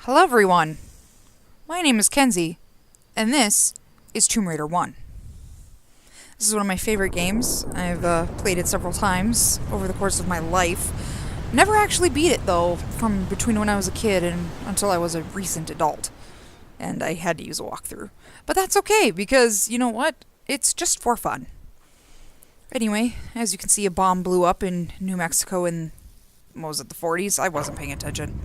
Hello everyone, my name is Kenzie, and this is Tomb Raider 1. This is one of my favorite games. I've played it several times over the course of my life. Never actually beat it though, from between when I was a kid and until I was a recent adult. And I had to use a walkthrough. But that's okay, because you know what? It's just for fun. Anyway, as you can see, a bomb blew up in New Mexico in, what was it, the 40s? I wasn't paying attention.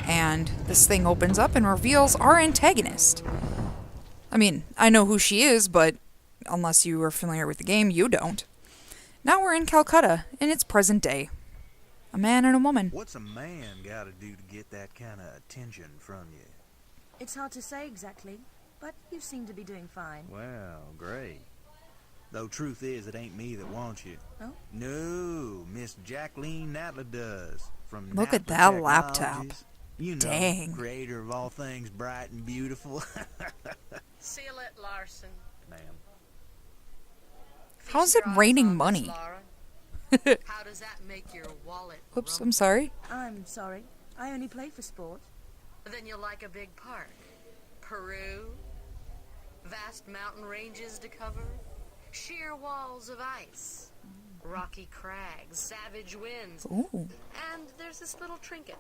And this thing opens up and reveals our antagonist. I mean, I know who she is, but unless you are familiar with the game, you don't. Now we're in Calcutta, in its present day. A man and a woman. What's a man gotta do to get that kind of attention from you? It's hard to say exactly, but you seem to be doing fine. Well, great. Though truth is, it ain't me that wants you. Oh? No, Miss Jacqueline Natla does. From Look at Natla that laptop. Technologies. You know, Dang. creator of all things bright and beautiful. Seal it, Larson. Ma'am. How's Feast it your eyes raining on this, money? Laura. How does that make your wallet Oops, rumble? I'm sorry. I'm sorry. I only play for sport. Then you'll like a big park. Peru, vast mountain ranges to cover, sheer walls of ice, rocky crags, savage winds, Ooh. and there's this little trinket.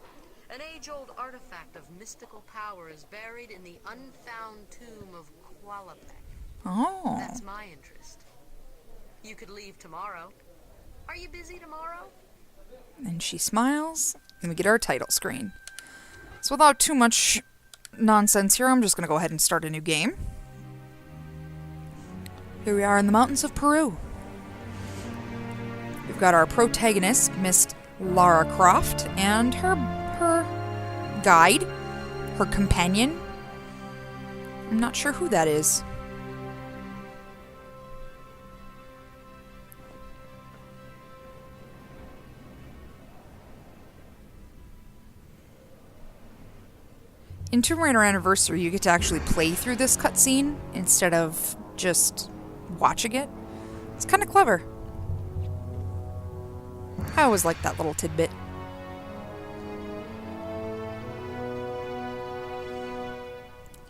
An age-old artifact of mystical power is buried in the unfound tomb of Qualapec. Oh. That's my interest. You could leave tomorrow. Are you busy tomorrow? And she smiles, and we get our title screen. So without too much nonsense here, I'm just going to go ahead and start a new game. Here we are in the mountains of Peru. We've got our protagonist, Miss Lara Croft, and her guide, her companion. I'm not sure who that is. In Tomb Raider Anniversary, you get to actually play through this cutscene instead of just watching it. It's kind of clever. I always like that little tidbit.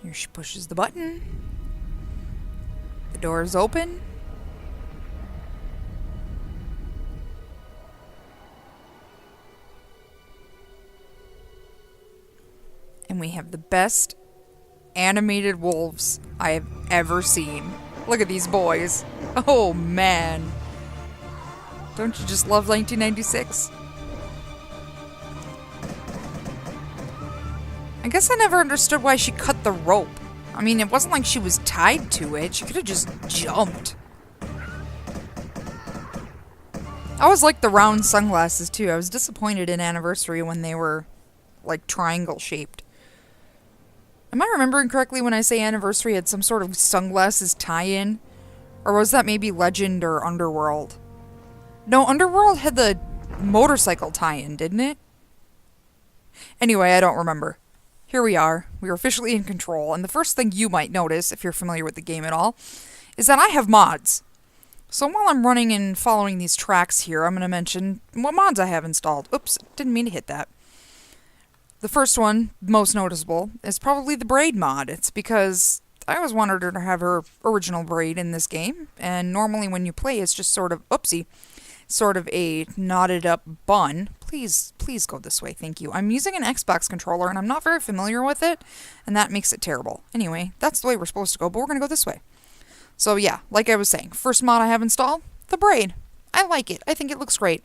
Here she pushes the button. The door is open. And we have the best animated wolves I have ever seen. Look at these boys. Oh man. Don't you just love 1996? I guess I never understood why she cut the rope. I mean, it wasn't like she was tied to it. She could have just jumped. I always liked the round sunglasses too. I was disappointed in Anniversary when they were like triangle shaped. Am I remembering correctly when I say Anniversary had some sort of sunglasses tie-in? Or was that maybe Legend or Underworld? No, Underworld had the motorcycle tie-in, didn't it? Anyway, I don't remember. Here we are. We are officially in control, and the first thing you might notice, if you're familiar with the game at all, is that I have mods. So while I'm running and following these tracks here, I'm going to mention what mods I have installed. Oops, didn't mean to hit that. The first one, most noticeable, is probably the braid mod. It's because I always wanted her to have her original braid in this game, and normally when you play, it's just sort of, oopsie, sort of a knotted up bun. Please go this way, thank you. I'm using an Xbox controller, and I'm not very familiar with it, and that makes it terrible. Anyway, that's the way we're supposed to go, but we're going to go this way. So yeah, like I was saying, first mod I have installed, the braid. I like it. I think it looks great.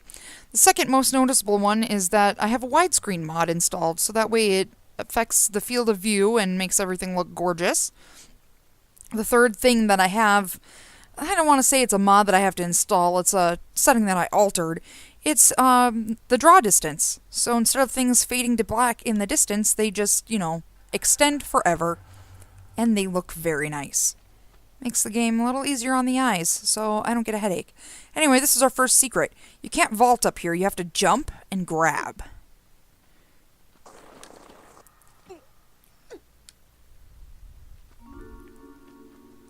The second most noticeable one is that I have a widescreen mod installed, so that way it affects the field of view and makes everything look gorgeous. The third thing that I have, I don't want to say it's a mod that I have to install, it's a setting that I altered. It's the draw distance. So instead of things fading to black in the distance, they just, extend forever, and they look very nice. Makes the game a little easier on the eyes, so I don't get a headache. Anyway, this is our first secret. You can't vault up here, you have to jump and grab.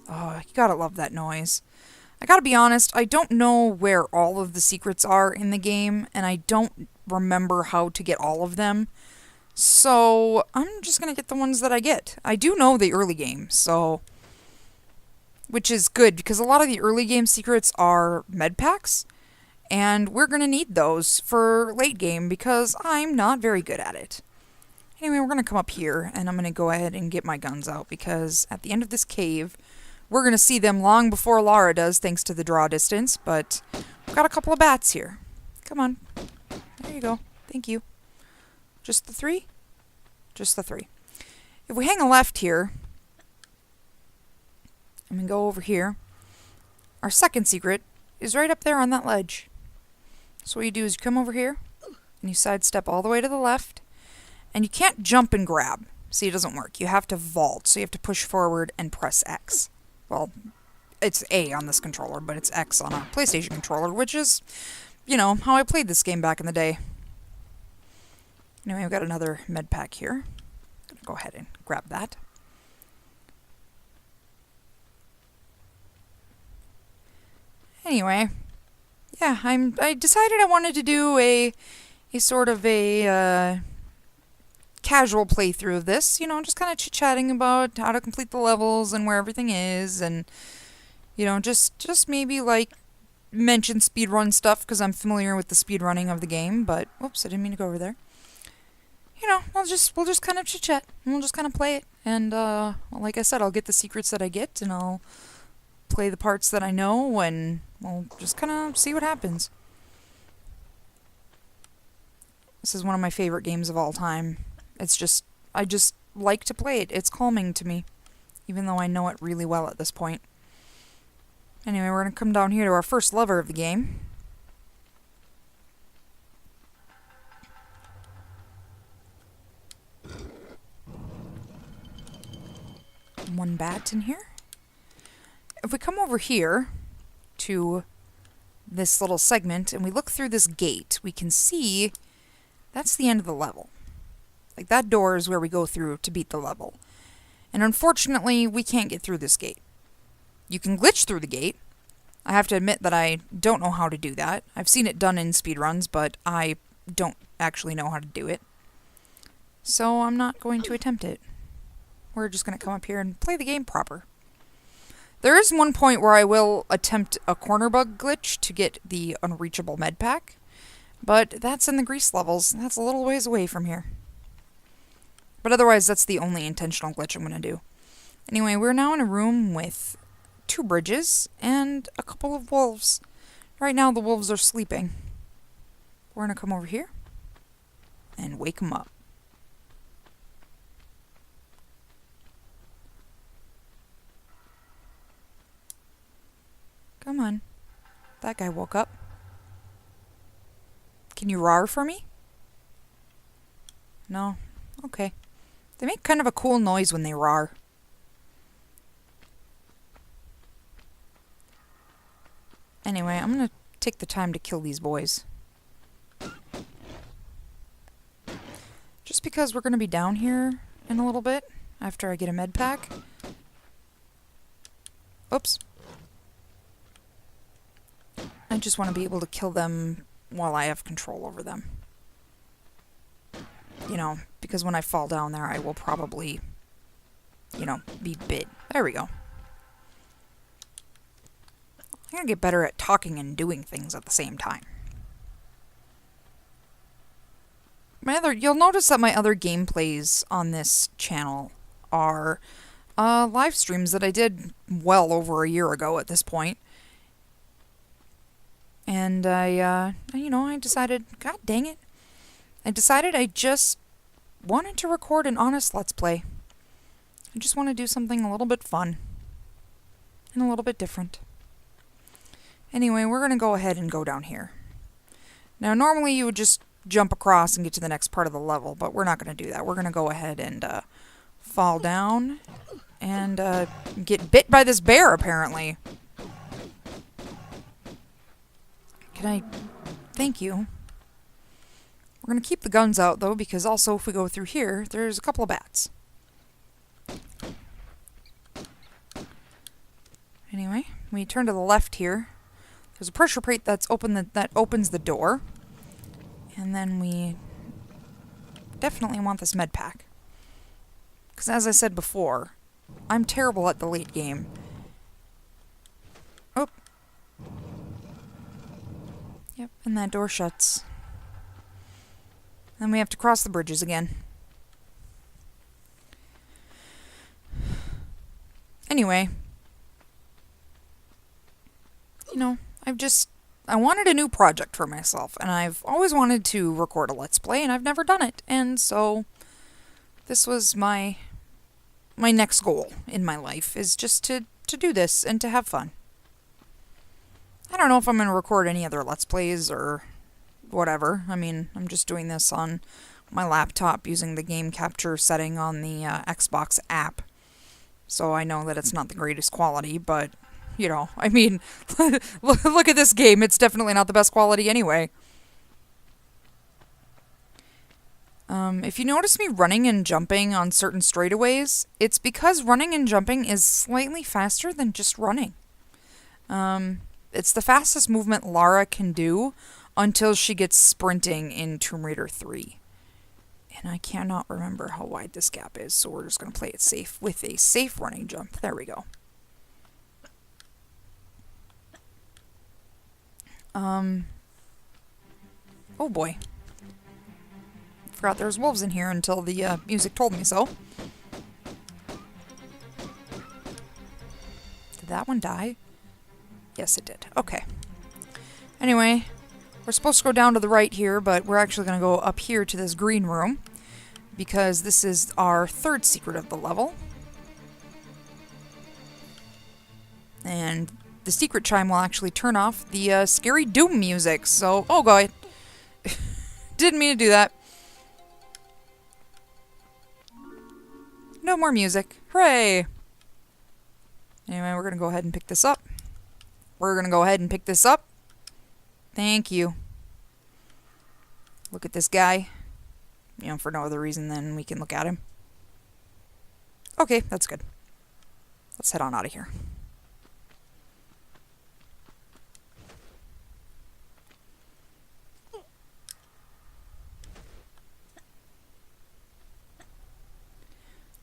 Oh, you gotta love that noise. I gotta be honest, I don't know where all of the secrets are in the game, and I don't remember how to get all of them. So I'm just going to get the ones that I get. I do know the early game, so... which is good, because a lot of the early game secrets are med packs, and we're going to need those for late game, because I'm not very good at it. Anyway, we're going to come up here, and I'm going to go ahead and get my guns out, because at the end of this cave, we're going to see them long before Lara does, thanks to the draw distance, but we've got a couple of bats here. Come on. There you go. Thank you. Just the 3? Just the 3. If we hang a left here, and we go over here, our second secret is right up there on that ledge. So what you do is you come over here, and you sidestep all the way to the left, and you can't jump and grab. See, it doesn't work. You have to vault, so you have to push forward and press X. Well, it's A on this controller, but it's X on a PlayStation controller, which is, you know, how I played this game back in the day. Anyway, we've got another med pack here. I'm gonna go ahead and grab that. Anyway, yeah, I decided I wanted to do a sort of a casual playthrough of this, you know, just kind of chit-chatting about how to complete the levels and where everything is, and, you know, just maybe, like, mention speedrun stuff, because I'm familiar with the speedrunning of the game, but, whoops, I didn't mean to go over there. You know, we'll just kind of chit-chat, and we'll just kind of play it, and, well, like I said, I'll get the secrets that I get, and I'll play the parts that I know, and we'll just kind of see what happens. This is one of my favorite games of all time. It's just, I just like to play it. It's calming to me, even though I know it really well at this point. Anyway, we're going to come down here to our first lever of the game. One bat in here. If we come over here to this little segment and we look through this gate, we can see that's the end of the level. Like, that door is where we go through to beat the level. And unfortunately, we can't get through this gate. You can glitch through the gate. I have to admit that I don't know how to do that. I've seen it done in speedruns, but I don't actually know how to do it. So I'm not going to attempt it. We're just going to come up here and play the game proper. There is one point where I will attempt a corner bug glitch to get the unreachable med pack, but that's in the grease levels. That's a little ways away from here. But otherwise, that's the only intentional glitch I'm going to do. Anyway, we're now in a room with 2 bridges and a couple of wolves. Right now, the wolves are sleeping. We're going to come over here and wake them up. Come on. That guy woke up. Can you roar for me? No? Okay. They make kind of a cool noise when they roar. Anyway, I'm gonna take the time to kill these boys. Just because we're gonna be down here in a little bit after I get a med pack. Oops. I just want to be able to kill them while I have control over them. You know, because when I fall down there, I will probably, you know, be bit. There we go. I'm gonna get better at talking and doing things at the same time. You'll notice that my other gameplays on this channel are live streams that I did well over a year ago at this point. And I decided, god dang it, I decided I just wanted to record an honest Let's Play. I just want to do something a little bit fun and a little bit different. Anyway, we're going to go ahead and go down here. Now, normally you would just jump across and get to the next part of the level, but we're not going to do that. We're going to go ahead and fall down and get bit by this bear, apparently. Can I... Thank you. We're going to keep the guns out, though, because also if we go through here, there's a couple of bats. Anyway, we turn to the left here. There's a pressure plate that's open that opens the door. And then we definitely want this med pack. Because as I said before, I'm terrible at the late game. Oh. Yep, and that door shuts. Then we have to cross the bridges again. Anyway. You know, I wanted a new project for myself, and I've always wanted to record a Let's Play, and I've never done it. And so, this was my next goal in my life, is just to do this and to have fun. I don't know if I'm going to record any other Let's Plays or whatever. I mean, I'm just doing this on my laptop using the game capture setting on the Xbox app. So I know that it's not the greatest quality, but, you know, I mean, look at this game. It's definitely not the best quality anyway. If you notice me running and jumping on certain straightaways, it's because running and jumping is slightly faster than just running. It's the fastest movement Lara can do until she gets sprinting in Tomb Raider 3. And I cannot remember how wide this gap is, so we're just going to play it safe with a safe running jump. There we go. Oh boy. Forgot there's wolves in here until the music told me so. Did that one die? Yes, it did. Okay. Anyway, we're supposed to go down to the right here, but we're actually going to go up here to this green room, because this is our third secret of the level. And the secret chime will actually turn off the scary Doom music, so... Oh, God. Didn't mean to do that. No more music. Hooray! Anyway, we're going to go ahead and pick this up. We're going to go ahead and pick this up. Thank you. Look at this guy. You know, for no other reason than we can look at him. Okay, that's good. Let's head on out of here.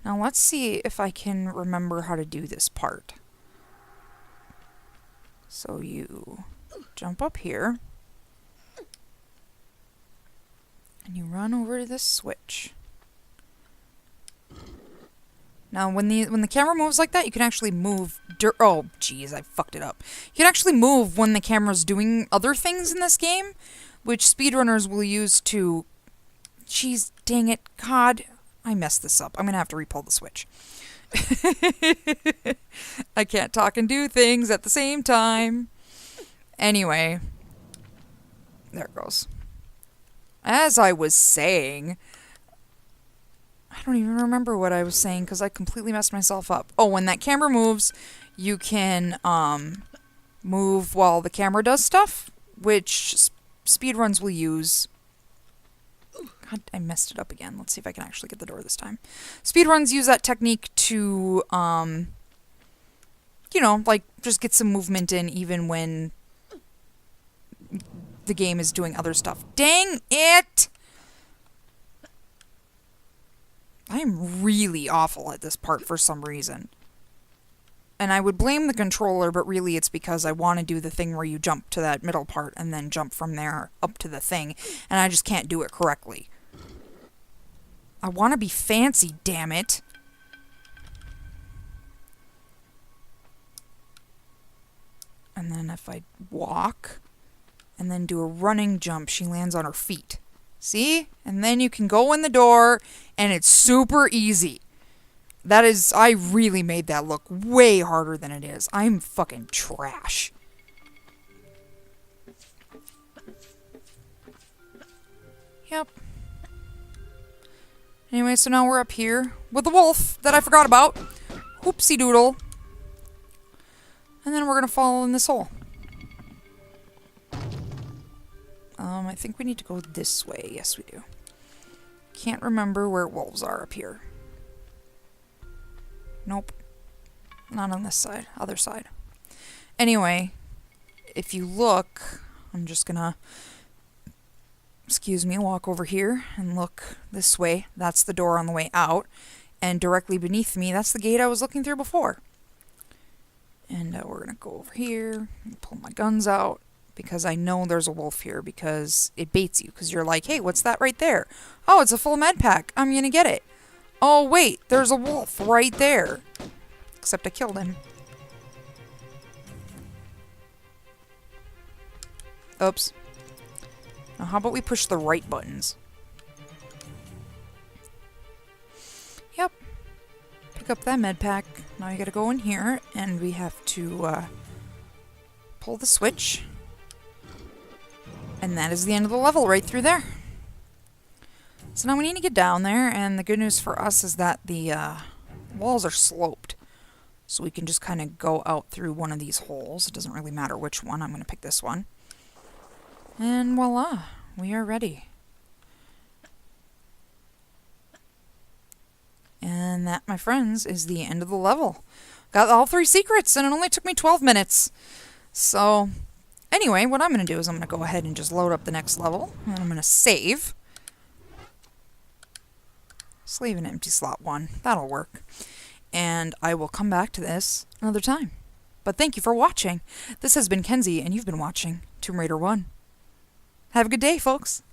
Now let's see if I can remember how to do this part. So you jump up here. And you run over to this switch. Now when the camera moves like that, you can actually move... Oh, jeez, I fucked it up. You can actually move when the camera's doing other things in this game, which speedrunners will use to... Jeez, dang it, God... I messed this up. I'm going to have to re-pull the switch. I can't talk and do things at the same time. Anyway. There it goes. As I was saying... I don't even remember what I was saying because I completely messed myself up. Oh, when that camera moves, you can move while the camera does stuff, which speedruns will use... God, I messed it up again. Let's see if I can actually get the door this time. Speedruns use that technique to, you know, like, just get some movement in even when the game is doing other stuff. Dang it! I am really awful at this part for some reason. And I would blame the controller, but really it's because I want to do the thing where you jump to that middle part and then jump from there up to the thing, and I just can't do it correctly. I want to be fancy, damn it. And then if I walk and then do a running jump, she lands on her feet. See? And then you can go in the door, and it's super easy. That is, I really made that look way harder than it is. I'm fucking trash. Yep. Anyway, so now we're up here with the wolf that I forgot about. Whoopsie doodle. And then we're gonna fall in this hole. I think we need to go this way. Yes, we do. Can't remember where wolves are up here. Nope. Not on this side. Other side. Anyway, if you look, I'm just gonna excuse me, walk over here and look this way. That's the door on the way out. And directly beneath me, that's the gate I was looking through before. And we're going to go over here and pull my guns out because I know there's a wolf here because it baits you. Because you're like, hey, what's that right there? Oh, it's a full med pack. I'm going to get it. Oh, wait, there's a wolf right there. Except I killed him. Oops. Now, how about we push the right buttons? Yep. Pick up that med pack. Now you gotta go in here, and we have to pull the switch. And that is the end of the level right through there. So now we need to get down there, and the good news for us is that the walls are sloped. So we can just kind of go out through one of these holes. It doesn't really matter which one. I'm going to pick this one. And voila, we are ready. And that, my friends, is the end of the level. Got all 3 secrets, and it only took me 12 minutes. So, anyway, what I'm going to do is I'm going to go ahead and just load up the next level. And I'm going to save. Save an empty slot 1. That'll work. And I will come back to this another time. But thank you for watching. This has been Kenzie, and you've been watching Tomb Raider 1. Have a good day, folks.